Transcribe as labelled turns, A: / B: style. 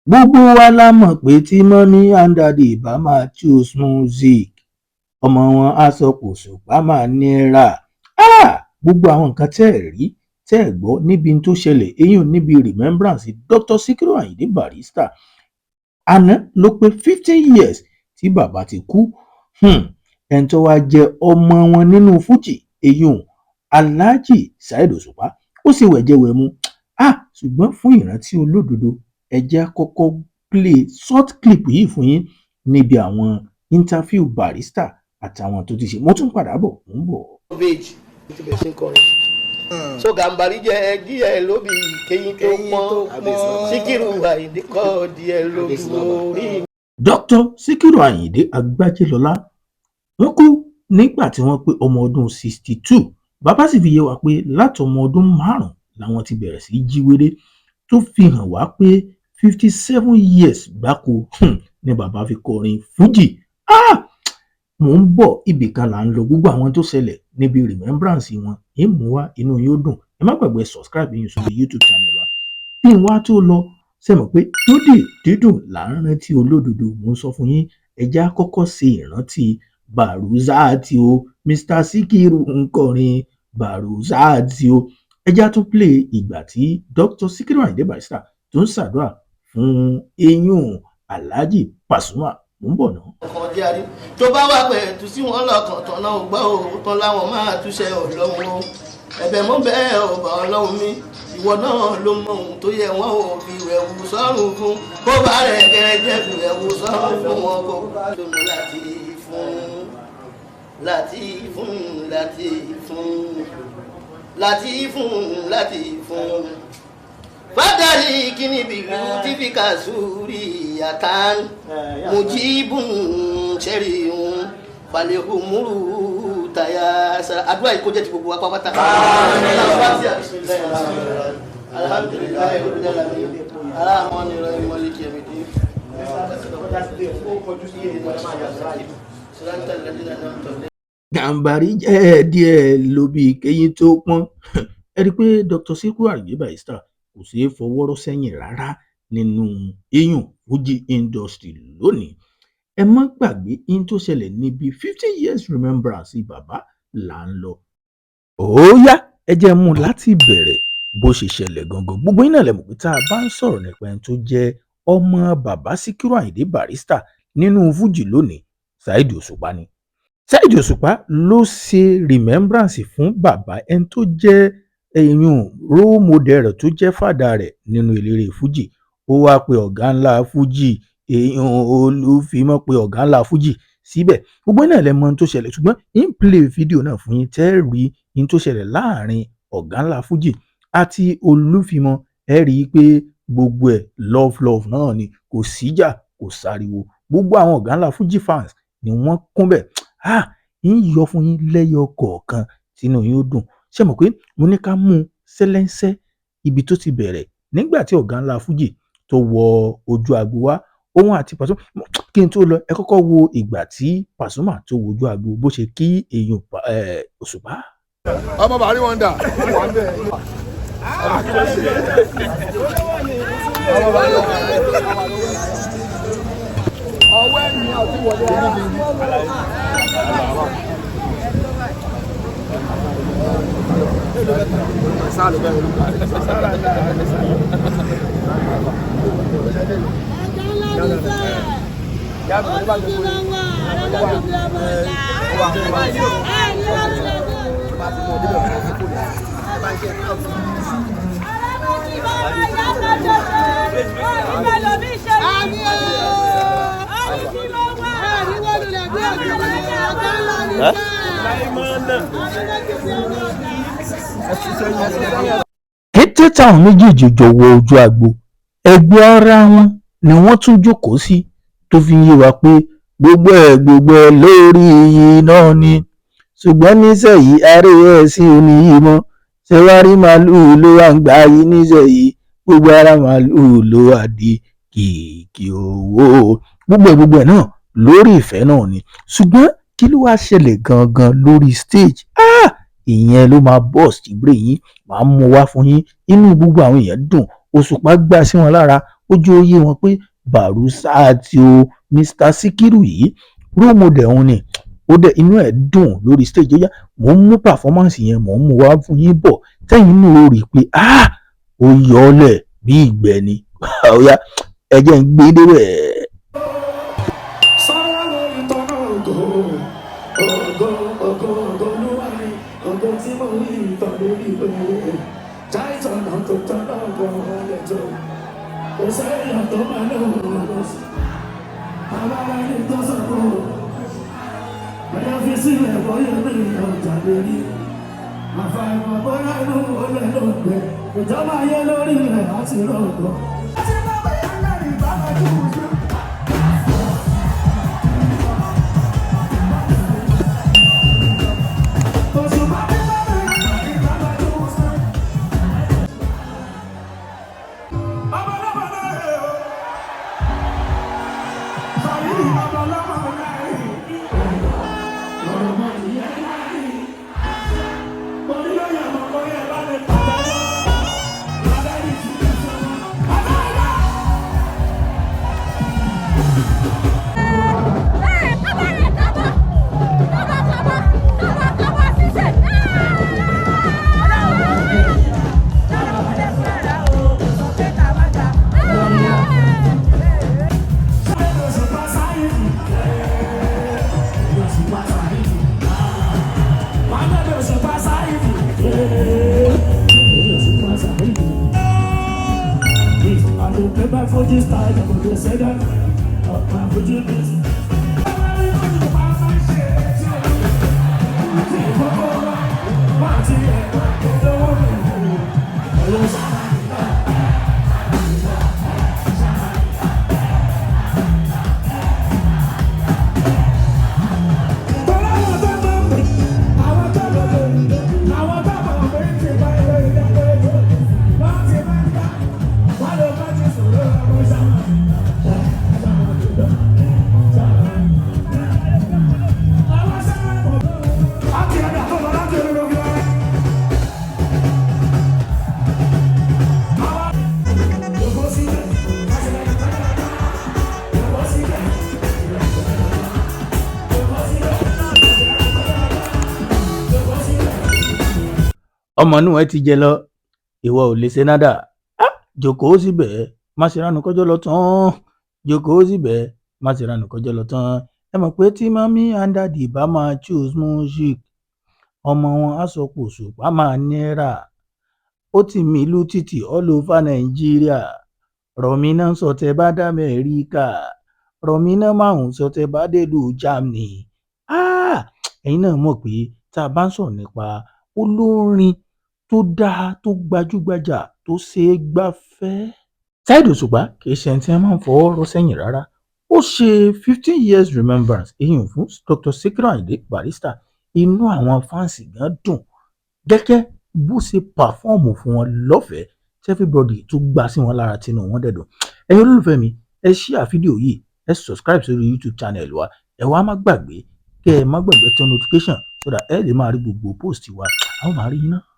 A: gbogbo wa la mọ̀ pé tí mọ́mí and daddy bá máa choose music ọmọ wọn á sọ pé Òṣùpá máa nira. Gbogbo àwọn nǹkan tẹ́ ẹ̀ rí tẹ́ ẹ̀ gbọ́ níbi tó ṣẹlẹ̀ eyín níbi remembrance Dr. Sikiru Ayinde Barrister àná ló pé 15 years tí bàbá ti kú. Ẹni tó wá jẹ́ ọmọ wọn nínú fújì eyín Alhaji Saheed Òṣùpá ó sì wẹ̀jẹ̀wẹ̀mu. Ṣùgbọ́n fún ìrántí olódodo ẹ jẹ́ kọ́kọ́ play short clip yìí fún yín níbi àwọn interview Barrister àtàwọn tó ti ṣe. Mo tún padà bọ̀ mo ń bọ̀.
B: So Gàmbàrí jẹ díẹ̀ lóbi kéyìn tó pọ́n Síkírù Àyìndé kọ́ díẹ̀ lóbi orí.
A: Dr. Sikiru Ayinde Agbájélọlá wọ́n kú nígbà tí wọ́n pé ọmọ ọdún 62. Bàbá sì fi yé wa pé láti ọmọ ọdún 5 làwọn ti bẹ̀rẹ̀ sí jíwèrè tó fi hàn wá pé 57 years gbáko ni bàbá fi kọrin fújì. Mò ń bọ̀ ibì kan là ń lọ gbogbo àwọn tó ṣẹlẹ̀ níbi remembrance wọn yìí mú wá inú yóò dùn. Ẹ má gbàgbé subscribe yín sórí YouTube channel wa. Bí n wá tó lọ ṣe mọ̀ pé lódì dídùn là ń rántí olódodo. Mo ń sọ fún yín ẹ jẹ́ á kọ́kọ́ ṣe ìrántí Bàrúzáàtì o. Mr. Sikiru ń kọrin Bàrúzáàtì o. Ẹ jẹ́ á tún play ìgbà tí Dr. Sikiru Ayinde Barrister tó ń ṣàdúrà fún eyín Alhaji Pasuma. Mo ń bọ̀ náà.
B: Tó bá wà pẹ̀tù sí wọn lọ́kàn tán náà gbọ́ òótọ́ láwọn máa túṣe ọlọ́run o. Ẹ̀bẹ̀ mọ́ bẹ́ẹ̀ ọba ọlọ́run mi ìwọ náà ló mọ ohun tó yẹ wọn ò fi rẹ̀wù sọ́run fún kó bá rẹ̀ gẹ́gẹ́ fi rẹ̀wù sọ́run fún wọn kó lónìí láti fún fadari kini bilu tifika suri yatan mujibun cheriyun falehumuru tayasa àdúrà yìí kó jẹ́ ti gbogbo wa pápátá. Alhamdulillahi rabbil alamin arrahmanir rahim maliki yawmiddin.
A: Gàmbàrí jẹ́ díẹ̀ lóbi kéyìn tó pọ́n. Ẹ rí i pé Dr. Sikiru Ayinde Barrister kò ṣeé fọwọ́rọ́ sẹ́yìn rárá nínú eyín fújì industry lónìí. Ẹ má gbàgbé in tó ṣẹlẹ̀ níbi 50 years remembrance bàbá là ń lọ. Óyá ẹ jẹ́ mú láti bẹ̀rẹ̀ bó ṣe ṣẹlẹ̀ gangan. Gbogbo yín náà lẹ mọ̀ pé tá a bá ń sọ̀rọ̀ nípa ẹni tó jẹ́ ọmọ bàbá Sikiru Ayinde Barrister nínú fújì lónìí Saheed Òṣùpá ni. Saheed Òṣùpá ló ṣe remembrance fún bàbá ẹni tó jẹ́ eyín role model rẹ̀ tó jẹ́ fàdà rẹ̀ nínú eléré fújì. Ó wá pe ọ̀gá ńlá fújì eyín Olúfimọ́ pé ọ̀gá ńlá fújì síbẹ̀. Gbogbo náà lẹ mọ̀ ohun tó ṣẹlẹ̀ ṣùgbọ́n in play fídíò náà fún yín tẹ́ rí in tó ṣẹlẹ̀ láàrin ọ̀gá ńlá fújì àti Olúfimọ́. Ẹ rí i pé gbogbo ẹ̀ love náà ni kò síjà kò sáriwo. Gbogbo àwọn ọ̀gá ńlá fújì fans ni wọ́n kún bẹ̀. ń yọ fún yín lẹ́yọ kọ̀ọ̀kan tínú yín ó dùn. Ṣé mọ̀ pé mo ní ká mú sẹ́lẹ́ńsẹ́ ibi tó ti bẹ̀rẹ̀ nígbà tí ọ̀gá ńlá fújì tó wọ ojú agbo wá òun àti Pasuma. Kí n tó lọ ẹ kọ́kọ́ wo ìgbà tí Pasuma tó wo ojú agbo bó ṣe kí èèyàn Òṣùpá.
C: Ọmọ Bàrí wọn dà. Ọwọ́ ẹ̀yìn àti wọlé
A: Kété táwọn méjèèjì jọ wọ ojú agbo ẹgbẹ́ ara wọn ni wọ́n tún jókòó sí tó fi yé wa pé gbogbo ẹ̀ lórí iyì náà ni ṣùgbọ́n nísẹ̀yìí àárẹ̀ sí oníyì mọ́ ṣé wàá rí màálùú ló wà ń gbà yìí nísẹ̀yìí gbogbo ara màálùú ló wà di kìkì owó gbogbo ẹ̀ náà lórí ìfẹ́ náà ni ṣùgbọ́n kí ló wá ṣẹlẹ̀ gangan lórí stage ìyẹn ló máa bọ́ọ̀sì brain yín máa mú wá fún yín inú gbogbo àwọn èèyàn dùn Òṣùpá gbà sí wọn lára ó jẹ́ ó yé wọn pé Barusat o Mr Sikiru yìí role model òun ni ó dẹ̀ inú ẹ̀ dùn lórí stage ó yá mò ń mú performance yẹn mò ń mú wá fún yín bọ̀ tẹ́yìn náà ó rí i pé ó yọ ọ́ lẹ̀ bí ìgbẹ́ ni ó yá ẹ jẹ́ ń gbé débẹ̀.
D: Ìjọba ayé lórí ilẹ̀ láti rọ̀gbọ̀.
A: ọmọ inú ẹ ti jẹ lọ ìwọ ò lè ṣe nádà jókòó síbẹ̀ má ṣe ránu kọjọ́ lọ tán jókòó síbẹ̀ má ṣe ránu kọjọ́ lọ tán ẹ mọ̀ pé tí mami and daddy bá máa choose music ọmọ wọn á sọ pé Òṣùpá máa náírà ó ti mí ìlú títì all over Nàìjíríà Rọ̀mínà sọ tẹ bá dá Amẹ́ríkà Rọ̀mínà máhùn sọ tẹ bá délùú Germany ẹ̀yin náà mọ̀ pé tá a bá ń sọ̀rọ̀ nípa olórin tó dáa tó gbajúgbajà tó ṣe é gbafẹ́. Saheed Òṣùpá kìí ṣe ẹni tí wọ́n máa ń fọwọ́ rọ́ sẹ́yìn rárá ó ṣe 15 years remembrance èyàn fún Dr. Sikiru Ayinde Barrister inú àwọn fáǹsì gan dùn gẹ́gẹ́ bó ṣe pàfọ́ọ̀mù fún wọn lọ́fẹ̀ẹ́ tí everybody tó gbà sí wọn lára tinú wọn dẹ̀dùn. ẹ̀yin olólùfẹ́ mi ẹ share fídíò yìí ẹ subscribe sórí YouTube channel wa ẹ wá má gbàgbé kẹ́ ẹ má gbàgbé turn notification so that ẹ lè máa rí gbogbo post wa àwọn máa rí yín náà.